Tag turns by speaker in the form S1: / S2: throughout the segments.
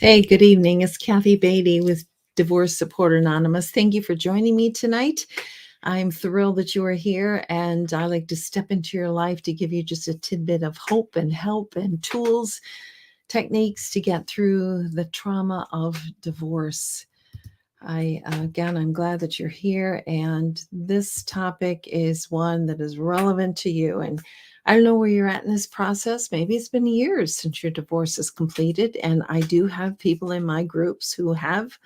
S1: Hey, good evening. It's Kathy Beatty with Divorce Support Anonymous. Thank you for joining me tonight. I'm thrilled that you are here, and I like to step into your life to give you just a tidbit of hope and help and tools, techniques to get through the trauma of divorce. I'm glad that you're here, and this topic is one that is relevant to you. And I don't know where you're at in this process. Maybe it's been years since your divorce is completed, and I do have people in my groups who have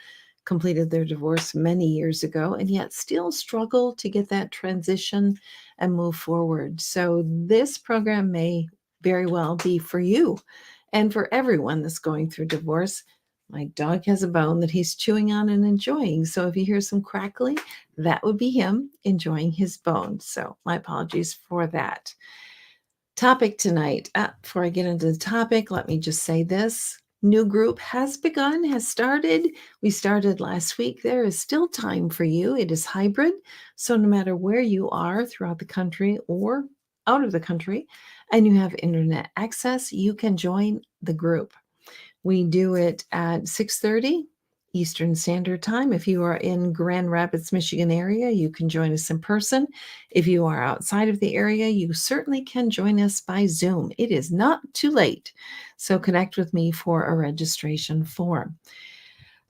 S1: completed their divorce many years ago and yet still struggle to get that transition and move forward. So this program may very well be for you and for everyone that's going through divorce. My dog has a bone that he's chewing on and enjoying. So if you hear some crackling, that would be him enjoying his bone. So my apologies for that. Topic tonight. Before I get into the topic, let me just say this. New group has begun, has started. We started last week. There is still time for you. It is hybrid. So no matter where you are throughout the country or out of the country and you have internet access, you can join the group. We do it at 6:30 Eastern Standard Time. If you are in Grand Rapids, Michigan area, you can join us in person. If you are outside of the area, you certainly can join us by Zoom. It is not too late. So connect with me for a registration form.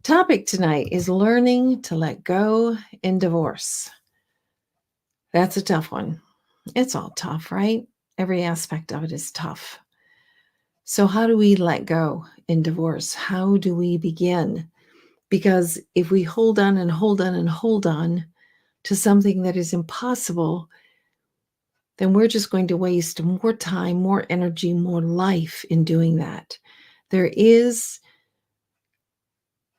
S1: Topic tonight is learning to let go in divorce. That's a tough one. It's all tough, right? Every aspect of it is tough. So, how do we let go in divorce? How do we begin? Because if we hold on and hold on and hold on to something that is impossible, then we're just going to waste more time, more energy, more life in doing that. There is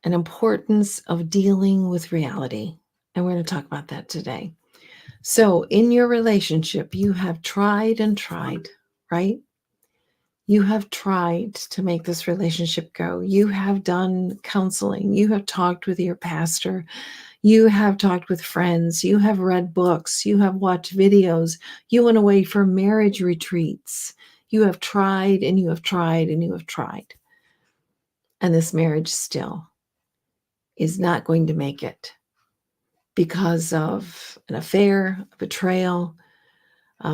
S1: an importance of dealing with reality. And we're going to talk about that today. So, in your relationship, you have tried and tried, right? You have tried to make this relationship go. You have done counseling. You have talked with your pastor. You have talked with friends. You have read books. You have watched videos. You went away for marriage retreats. You have tried and you have tried and you have tried. And this marriage still is not going to make it because of an affair, a betrayal,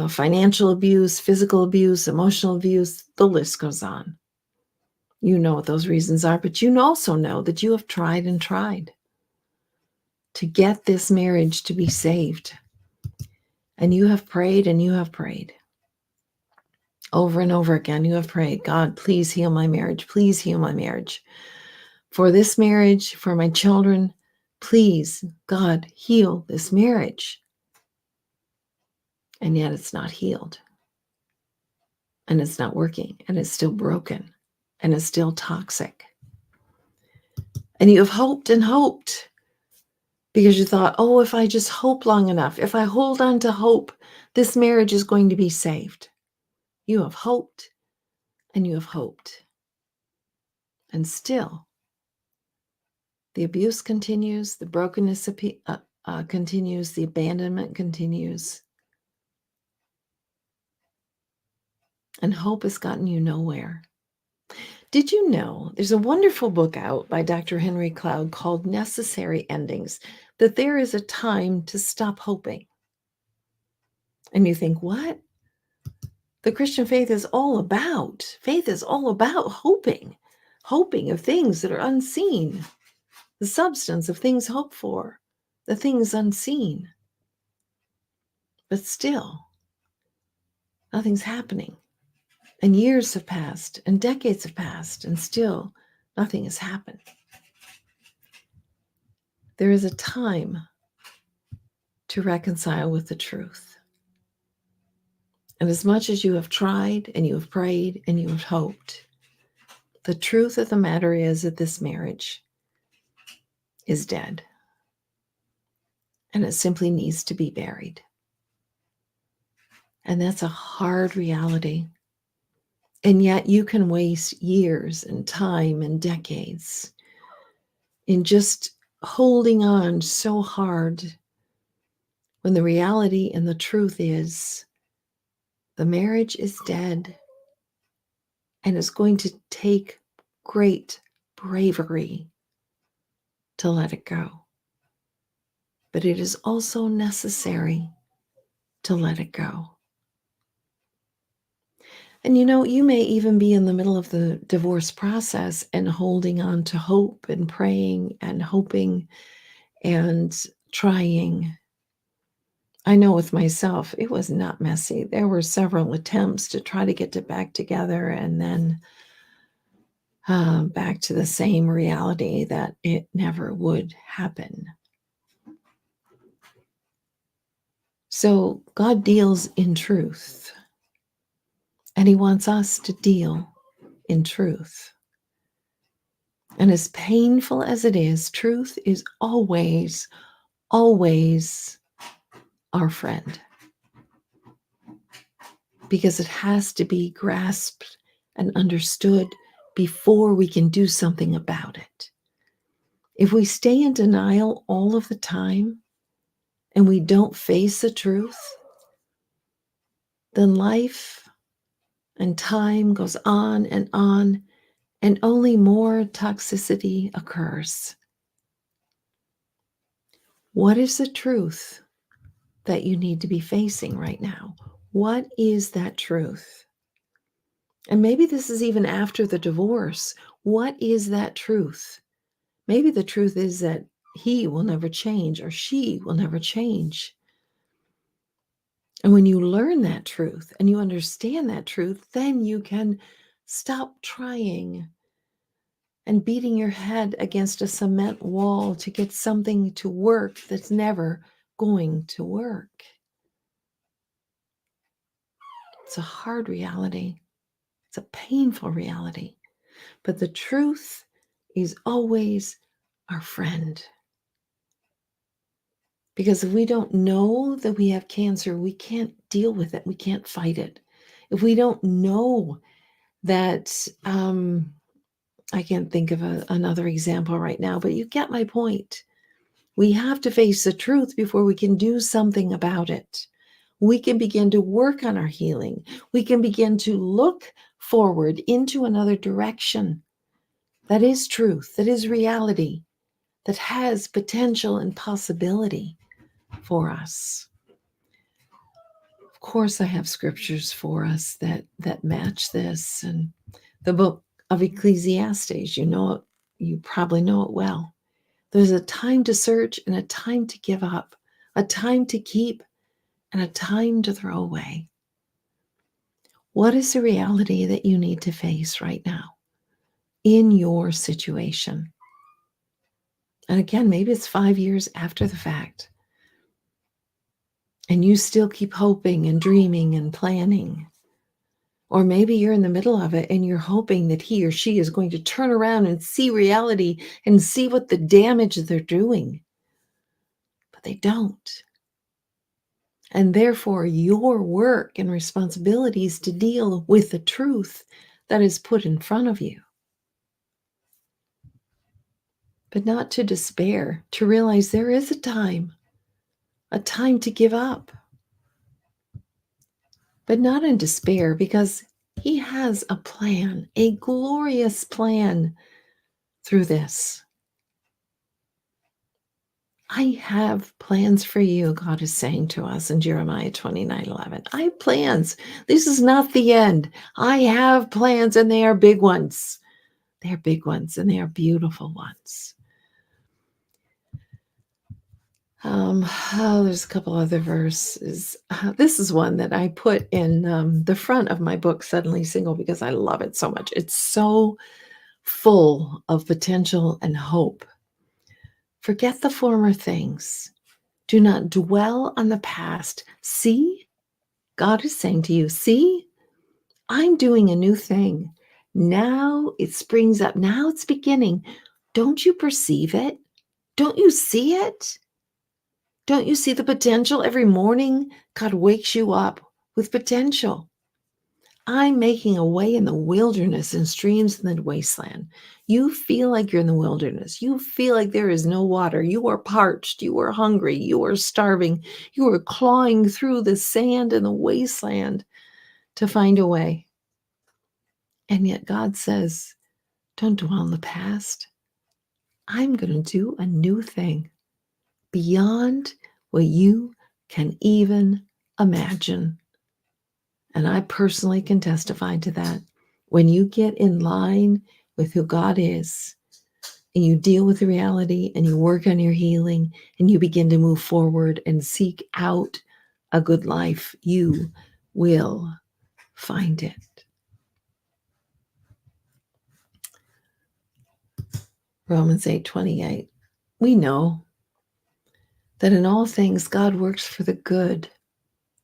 S1: financial abuse, physical abuse, emotional abuse. The list goes on. You know what those reasons are, but you also know that you have tried and tried to get this marriage to be saved. And you have prayed and you have prayed. Over and over again, you have prayed, God, please heal my marriage. Please heal my marriage. For this marriage, for my children, please, God, heal this marriage. And yet it's not healed. And it's not working. And it's still broken. And it's still toxic. And you have hoped and hoped because you thought, oh, if I just hope long enough, if I hold on to hope, this marriage is going to be saved. You have hoped and you have hoped. And still, the abuse continues, the brokenness continues, the abandonment continues. And hope has gotten you nowhere. Did you know there's a wonderful book out by Dr. Henry Cloud called Necessary Endings, that there is a time to stop hoping? And you think, what? The Christian faith is all about. Faith is all about hoping of things that are unseen, the substance of things hoped for, the things unseen. But still, nothing's happening. And years have passed, and decades have passed, and still nothing has happened. There is a time to reconcile with the truth. And as much as you have tried, and you have prayed, and you have hoped, the truth of the matter is that this marriage is dead. And it simply needs to be buried. And that's a hard reality. And yet you can waste years and time and decades in just holding on so hard when the reality and the truth is the marriage is dead and it's going to take great bravery to let it go. But it is also necessary to let it go. And you may even be in the middle of the divorce process and holding on to hope and praying and hoping and trying. I know with myself, it was not messy. There were several attempts to try to get it back together and then back to the same reality that it never would happen. So God deals in truth, and He wants us to deal in truth. And as painful as it is, truth is always, always our friend, because it has to be grasped and understood before we can do something about it. If we stay in denial all of the time and we don't face the truth, then life and time goes on, and only more toxicity occurs. What is the truth that you need to be facing right now? What is that truth? And maybe this is even after the divorce. What is that truth? Maybe the truth is that he will never change or she will never change. And when you learn that truth and you understand that truth, then you can stop trying and beating your head against a cement wall to get something to work that's never going to work. It's a hard reality. It's a painful reality. But the truth is always our friend. Because if we don't know that we have cancer, we can't deal with it. We can't fight it. If we don't know that, I can't think of another example right now, but you get my point. We have to face the truth before we can do something about it. We can begin to work on our healing. We can begin to look forward into another direction that is truth, that is reality, that has potential and possibility for us. Of course, I have scriptures for us that match this, and the book of Ecclesiastes, you probably know it well. There's a time to search and a time to give up, a time to keep and a time to throw away. What is the reality that you need to face right now in your situation? And again, maybe it's 5 years after the fact, and you still keep hoping and dreaming and planning. Or maybe you're in the middle of it and you're hoping that he or she is going to turn around and see reality and see what the damage they're doing. But they don't. And therefore, your work and responsibility is to deal with the truth that is put in front of you. But not to despair, to realize there is a time to give up. But not in despair, because he has a plan, a glorious plan through this. I have plans for you, God is saying to us in Jeremiah 29:11. I have plans. This is not the end. I have plans, and they are big ones. They are big ones, and they are beautiful ones. There's a couple other verses. This is one that I put in the front of my book, Suddenly Single, because I love it so much. It's so full of potential and hope. Forget the former things. Do not dwell on the past. See, God is saying to you, see, I'm doing a new thing. Now it springs up. Now it's beginning. Don't you perceive it? Don't you see it? Don't you see the potential? Every morning, God wakes you up with potential. I'm making a way in the wilderness and streams in the wasteland. You feel like you're in the wilderness. You feel like there is no water. You are parched. You are hungry. You are starving. You are clawing through the sand and the wasteland to find a way. And yet God says, Don't dwell on the past. I'm going to do a new thing beyond what you can even imagine. And I personally can testify to that. When you get in line with who God is, and you deal with the reality and you work on your healing and you begin to move forward and seek out a good life, you will find it. Romans 8:28. We know that in all things God works for the good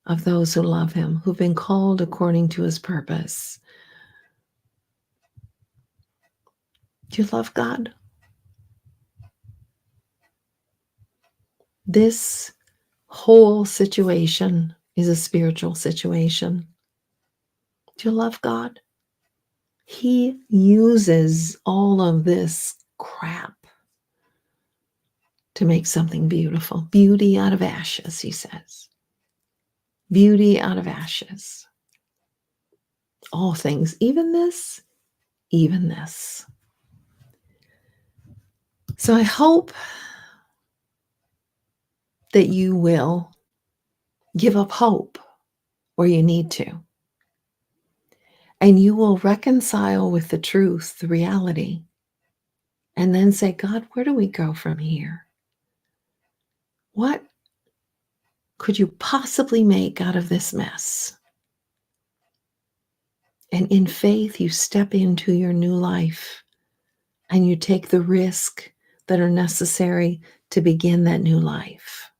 S1: of those who love him, who've been called according to his purpose. Do you love God? This whole situation is a spiritual situation. Do you love God? He uses all of this crap to make something beautiful. Beauty out of ashes, he says. Beauty out of ashes. All things, even this, even this. So I hope that you will give up hope where you need to. And you will reconcile with the truth, the reality, and then say, God, where do we go from here? What could you possibly make out of this mess? And in faith, you step into your new life and you take the risk that are necessary to begin that new life.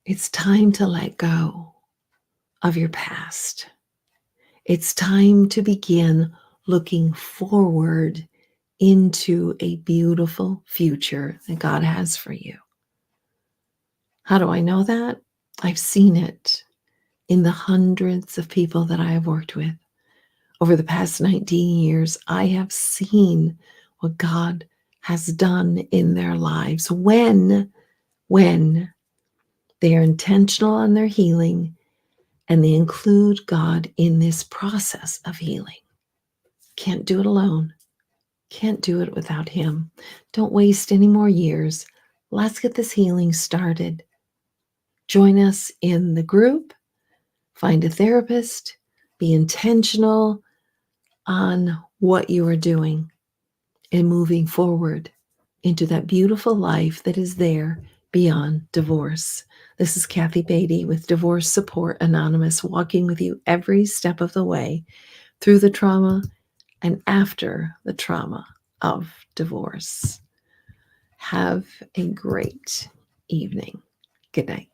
S1: It's time to let go of your past. It's time to begin looking forward into a beautiful future that God has for you. How do I know that? I've seen it in the hundreds of people that I have worked with. Over the past 19 years, I have seen what God has done in their lives when they are intentional on their healing and they include God in this process of healing. Can't do it alone. Can't do it without him. Don't waste any more years. Let's get this healing started. Join us in the group. Find a therapist. Be intentional on what you are doing and moving forward into that beautiful life that is there beyond divorce. This is Kathy Beatty with Divorce Support Anonymous, walking with you every step of the way through the trauma and after the trauma of divorce. Have a great evening. Good night.